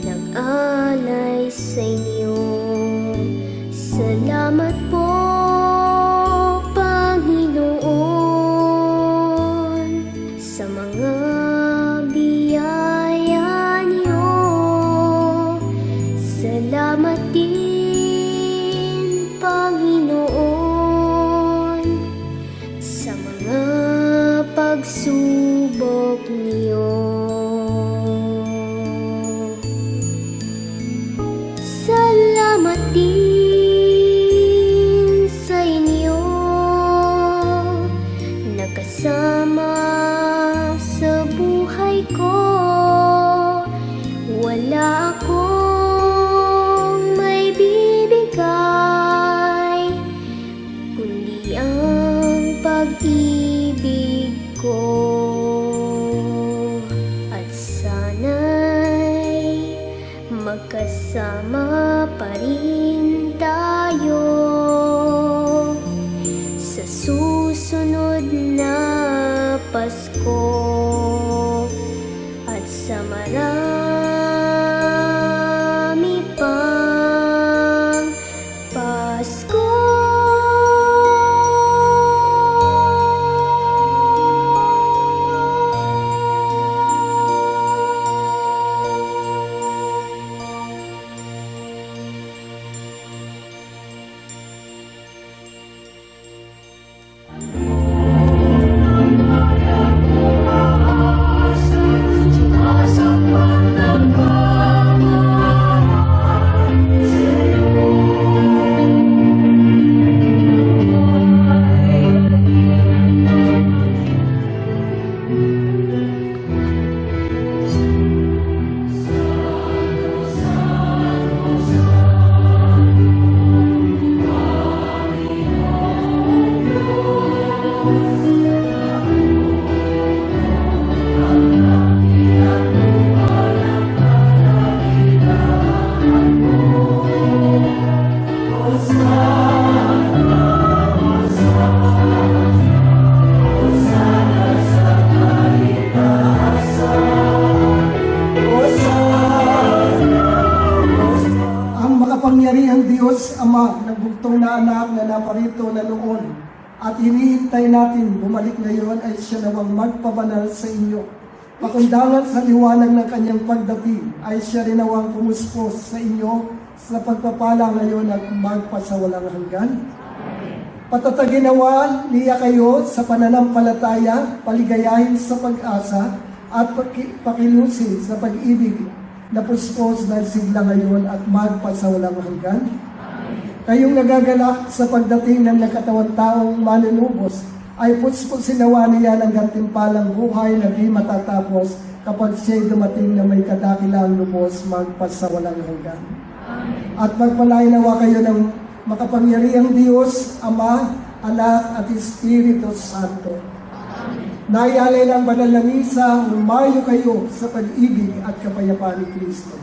nag-alay sa inyo. Salamat po, Panginoon, sa mga biyaya niyo. Salamat din, Panginoon, sa mga pagsubok niyo. Salamat din sa inyo, nakasama sa buhay ko. Wala akong may bibigay, kundi ang pag-ibig ko. At sana'y magkasama pa rin tayo sa susunod na Pasko at sa marami pang Pasko. Makapangyarihang Diyos, Ama, nagbugtong na anak na naparito na noon at hinihintay natin bumalik ngayon ay siya nawang magpabanal sa inyo. Pakundangan sa liwanag ng kanyang pagdating ay siya rin nawang pumuspos sa inyo sa pagpapala ngayon at magpasawalang hanggan. Patatagin nawa niya kayo sa pananampalataya, paligayahin sa pag-asa at pakilusin sa pag-ibig na puspos ng sigla ngayon at magpasawalang hanggan. Kayong nagagalak sa pagdating ng nakatawan taong manunubos, ay puspusin nawa niya ng gantimpalang buhay na di matatapos kapag siya'y dumating na may kadakilang lubos magpasawalang hanggan. At magpalain nawa kayo ng makapangyarihang Diyos, Ama, Anak at Espiritu Santo. Naialay ng banal na misa, umayo kayo sa pag-ibig at kapayapaan ni Kristo.